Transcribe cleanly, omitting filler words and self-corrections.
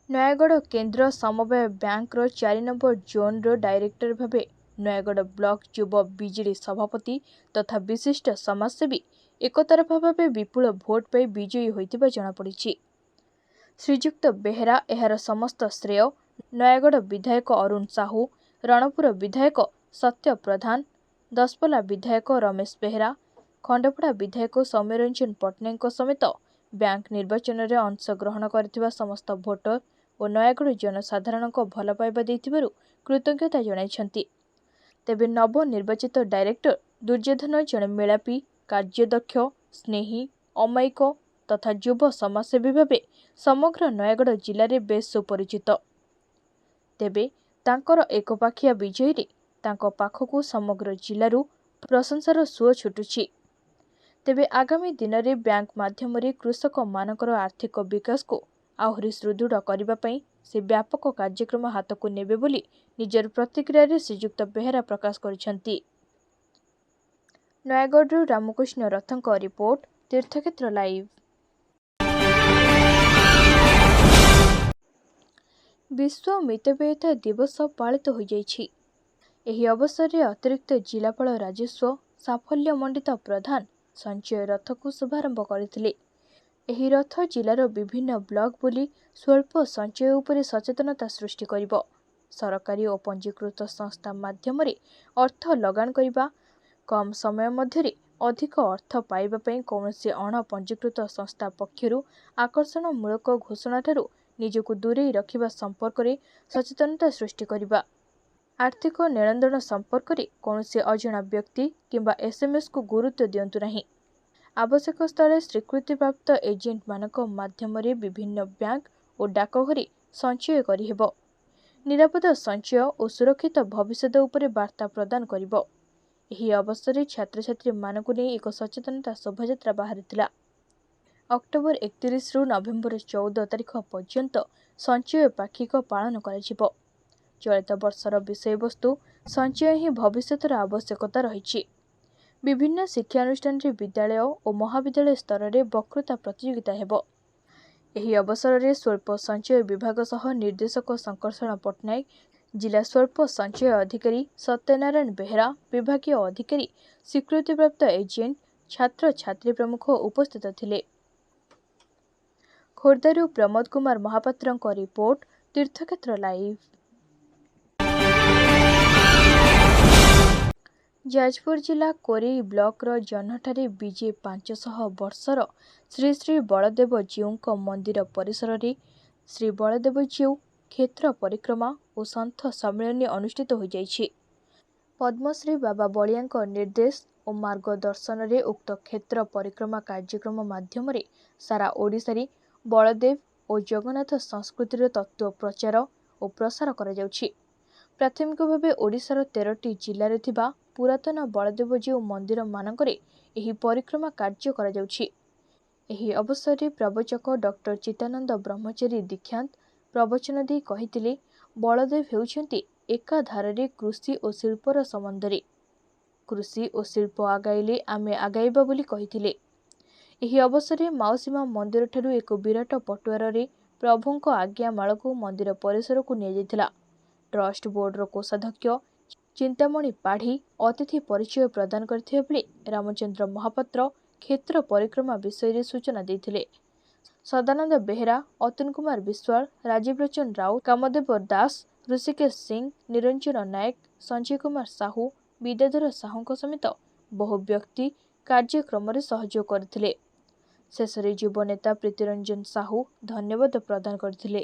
ନୟାଗଡ଼ କେନ୍ଦ୍ର ସମବାୟ ବ୍ୟାଙ୍କର 4 ନମ୍ବର ଜୋନ୍ର ଡାଇରେକ୍ଟର ଭାବେ ନୟାଗଡ଼ ବ୍ଲକ ଯୁବ ବିଜେଡି ସଭାପତି ତଥା ବିଶିଷ୍ଟ ସମାଜସେବୀ ଏକତରଫା ଭାବେ ବିପୁଳ ଭୋଟ ପାଇ ବିଜୟୀ ହୋଇଥିବା ଜଣାପଡ଼ିଛି। ଶ୍ରୀଯୁକ୍ତ ବେହେରା ଏହାର ସମସ୍ତ ଶ୍ରେୟ ନୟାଗଡ଼ ବିଧାୟକ ଅରୁଣ ସାହୁ, ରଣପୁର ବିଧାୟକ ସତ୍ୟ ପ୍ରଧାନ, ଦଶପଲ୍ଲା ବିଧାୟକ ରମେଶ ବେହେରା, ଖଣ୍ଡପଡ଼ା ବିଧାୟକ ସୌମ୍ୟରଞ୍ଜନ ପଟ୍ଟନାୟକଙ୍କ ସମେତ ବ୍ୟାଙ୍କ ନିର୍ବାଚନରେ ଅଂଶଗ୍ରହଣ କରିଥିବା ସମସ୍ତ ଭୋଟର ଓ ନୟାଗଡ଼ ଜନସାଧାରଣଙ୍କ ଭଲ ପାଇବା ଦେଇଥିବାରୁ କୃତଜ୍ଞତା ଜଣାଇଛନ୍ତି। ତେବେ ନବନିର୍ବାଚିତ ଡାଇରେକ୍ଟର ଦୁର୍ଯ୍ୟୋଧନ ଜଣେ ମେଳାପୀ, କାର୍ଯ୍ୟଦକ୍ଷ, ସ୍ନେହୀ, ଅମାୟିକ ତଥା ଯୁବ ସମାଜସେବୀ ଭାବେ ସମଗ୍ର ନୟାଗଡ଼ ଜିଲ୍ଲାରେ ବେଶ୍ ସୁପରିଚିତ। ତେବେ ତାଙ୍କର ଏକପାଖିଆ ବିଜୟୀରେ ତାଙ୍କ ପାଖକୁ ସମଗ୍ର ଜିଲ୍ଲାରୁ ପ୍ରଶଂସାର ସୁଅ ଛୁଟୁଛି। ତେବେ ଆଗାମୀ ଦିନରେ ବ୍ୟାଙ୍କ ମାଧ୍ୟମରେ କୃଷକମାନଙ୍କର ଆର୍ଥିକ ବିକାଶକୁ ଆହୁରି ସୁଦୃଢ଼ କରିବା ପାଇଁ ସେ ବ୍ୟାପକ କାର୍ଯ୍ୟକ୍ରମ ହାତକୁ ନେବେ ବୋଲି ନିଜର ପ୍ରତିକ୍ରିୟାରେ ଶ୍ରୀଯୁକ୍ତ ବେହେରା ପ୍ରକାଶ କରିଛନ୍ତି। ନୟାଗଡ଼ରୁ ରାମକୃଷ୍ଣ ରଥଙ୍କ ରିପୋର୍ଟ, ତୀର୍ଥକ୍ଷେତ୍ର ଲାଇଭ୍। ବିଶ୍ୱ ମିତବ୍ୟୟିତା ଦିବସ ପାଳିତ ହୋଇଯାଇଛି। ଏହି ଅବସରରେ ଅତିରିକ୍ତ ଜିଲ୍ଲାପାଳ ରାଜସ୍ୱ ସାଫଲ୍ୟମଣ୍ଡିତ ପ୍ରଧାନ ସଞ୍ଚୟ ରଥକୁ ଶୁଭାରମ୍ଭ କରିଥିଲେ। ଏହି ରଥ ଜିଲ୍ଲାର ବିଭିନ୍ନ ବ୍ଲକ ବୁଲି ସ୍ୱଳ୍ପ ସଞ୍ଚୟ ଉପରେ ସଚେତନତା ସୃଷ୍ଟି କରିବ। ସରକାରୀ ଓ ପଞ୍ଜୀକୃତ ସଂସ୍ଥା ମାଧ୍ୟମରେ ଅର୍ଥ ଲଗାଣ କରିବା, କମ୍ ସମୟ ମଧ୍ୟରେ ଅଧିକ ଅର୍ଥ ପାଇବା ପାଇଁ କୌଣସି ଅଣ-ପଞ୍ଜୀକୃତ ସଂସ୍ଥା ପକ୍ଷରୁ ଆକର୍ଷଣମୂଳକ ଘୋଷଣାଠାରୁ ନିଜକୁ ଦୂରେଇ ରଖିବା ସମ୍ପର୍କରେ ସଚେତନତା ସୃଷ୍ଟି କରିବା। ଆର୍ଥିକ ନେଣଦେଣ ସମ୍ପର୍କରେ କୌଣସି ଅଜଣା ବ୍ୟକ୍ତି କିମ୍ବା ଏସ୍ଏମ୍ଏସ୍କୁ ଗୁରୁତ୍ୱ ଦିଅନ୍ତୁ ନାହିଁ। ଆବଶ୍ୟକ ସ୍ଥଳେ ସ୍ୱୀକୃତିପ୍ରାପ୍ତ ଏଜେଣ୍ଟମାନଙ୍କ ମାଧ୍ୟମରେ ବିଭିନ୍ନ ବ୍ୟାଙ୍କ ଓ ଡାକଘରେ ସଞ୍ଚୟ କରିହେବ। ନିରାପଦ ସଞ୍ଚୟ ଓ ସୁରକ୍ଷିତ ଭବିଷ୍ୟତ ଉପରେ ବାର୍ତ୍ତା ପ୍ରଦାନ କରିବ। ଏହି ଅବସରରେ ଛାତ୍ରଛାତ୍ରୀମାନଙ୍କୁ ନେଇ ଏକ ସଚେତନତା ଶୋଭାଯାତ୍ରା ବାହାରିଥିଲା। ଅକ୍ଟୋବର 31ରୁ ନଭେମ୍ବର 14 ତାରିଖ ପର୍ଯ୍ୟନ୍ତ ସଞ୍ଚୟ ପାକ୍ଷିକ ପାଳନ କରାଯିବ। ଚଳିତ ବର୍ଷର ବିଷୟବସ୍ତୁ ସଞ୍ଚୟ ହିଁ ଭବିଷ୍ୟତର ଆବଶ୍ୟକତା ରହିଛି। ବିଭିନ୍ନ ଶିକ୍ଷାନୁଷ୍ଠାନରେ ବିଦ୍ୟାଳୟ ଓ ମହାବିଦ୍ୟାଳୟ ସ୍ତରରେ ବକ୍ତୃତା ପ୍ରତିଯୋଗିତା ହେବ। ଏହି ଅବସରରେ ସ୍ୱଳ୍ପ ସଞ୍ଚୟ ବିଭାଗ ସହ ନିର୍ଦ୍ଦେଶକ ଶଙ୍କର୍ଷଣ ପଟ୍ଟନାୟକ, ଜିଲ୍ଲା ସ୍ୱଳ୍ପ ସଞ୍ଚୟ ଅଧିକାରୀ ସତ୍ୟନାରାୟଣ ବେହେରା, ବିଭାଗୀୟ ଅଧିକାରୀ, ସ୍ୱୀକୃତିପ୍ରାପ୍ତ ଏଜେଣ୍ଟ, ଛାତ୍ରଛାତ୍ରୀ ପ୍ରମୁଖ ଉପସ୍ଥିତ ଥିଲେ। ଖୋର୍ଦ୍ଧାରୁ ପ୍ରମୋଦ କୁମାର ମହାପାତ୍ରଙ୍କ ରିପୋର୍ଟ, ତୀର୍ଥକ୍ଷେତ୍ର ଲାଇଭ୍। ଯାଜପୁର ଜିଲ୍ଲା କୋରେଇ ବ୍ଲକର ଜହ୍ନଠାରେ ବିଜେ 500 ବର୍ଷର ଶ୍ରୀ ଶ୍ରୀ ବଳଦେବ ଜୀଉଙ୍କ ମନ୍ଦିର ପରିସରରେ ଶ୍ରୀ ବଳଦେବ ଜୀଉ କ୍ଷେତ୍ର ପରିକ୍ରମା ଓ ସନ୍ଥ ସମ୍ମିଳନୀ ଅନୁଷ୍ଠିତ ହୋଇଯାଇଛି। ପଦ୍ମଶ୍ରୀ ବାବା ବଳିଆଙ୍କ ନିର୍ଦ୍ଦେଶ ଓ ମାର୍ଗଦର୍ଶନରେ ଉକ୍ତ କ୍ଷେତ୍ର ପରିକ୍ରମା କାର୍ଯ୍ୟକ୍ରମ ମାଧ୍ୟମରେ ସାରା ଓଡ଼ିଶାରେ ବଳଦେବ ଓ ଜଗନ୍ନାଥ ସଂସ୍କୃତିର ତତ୍ତ୍ୱ ପ୍ରଚାର ଓ ପ୍ରସାର କରାଯାଉଛି। ପ୍ରାଥମିକ ଭାବେ ଓଡ଼ିଶାର 13ଟି ଜିଲ୍ଲାରେ ଥିବା ପୁରାତନ ବଳଦେବଜୀଉ ମନ୍ଦିରମାନଙ୍କରେ ଏହି ପରିକ୍ରମା କାର୍ଯ୍ୟ କରାଯାଉଛି। ଏହି ଅବସରରେ ପ୍ରବଚକ ଡକ୍ଟର ଚିତ୍ତାନନ୍ଦ ବ୍ରହ୍ମଚାରୀ ଦୀକ୍ଷାନ୍ତ ପ୍ରବଚନ ଦେଇ କହିଥିଲେ, ବଳଦେବ ହେଉଛନ୍ତି ଏକାଧାରରେ କୃଷି ଓ ଶିଳ୍ପର ସମନ୍ୱୟରେ। କୃଷି ଓ ଶିଳ୍ପ ଆଗାଇଲେ ଆମେ ଆଗାଇବା ବୋଲି କହିଥିଲେ। ଏହି ଅବସରରେ ମାଉସୀମା ମନ୍ଦିରଠାରୁ ଏକ ବିରାଟ ପଟୁଆରରେ ପ୍ରଭୁଙ୍କ ଆଜ୍ଞାମାଳକୁ ମନ୍ଦିର ପରିସରକୁ ନିଆଯାଇଥିଲା। ଟ୍ରଷ୍ଟ ବୋର୍ଡର କୋଷାଧ୍ୟକ୍ଷ ଚିନ୍ତାମଣି ପାଢ଼ୀ ଅତିଥି ପରିଚୟ ପ୍ରଦାନ କରିଥିବା ବେଳେ ରାମଚନ୍ଦ୍ର ମହାପାତ୍ର କ୍ଷେତ୍ର ପରିକ୍ରମା ବିଷୟରେ ସୂଚନା ଦେଇଥିଲେ। ସଦାନନ୍ଦ ବେହେରା, ଅତୁଲ କୁମାର ବିଶ୍ୱାଳ, ରାଜୀବ ଲୋଚନ ରାଉତ, କାମଦେବ ଦାସ, ଋଷିକେଶ ସିଂ, ନିରଞ୍ଜନ ନାୟକ, ସଞ୍ଜୟ କୁମାର ସାହୁ, ବିଦ୍ୟାଧର ସାହୁଙ୍କ ସମେତ ବହୁ ବ୍ୟକ୍ତି କାର୍ଯ୍ୟକ୍ରମରେ ସହଯୋଗ କରିଥିଲେ। ଶେଷରେ ଯୁବ ନେତା ପ୍ରୀତିରଞ୍ଜନ ସାହୁ ଧନ୍ୟବାଦ ପ୍ରଦାନ କରିଥିଲେ।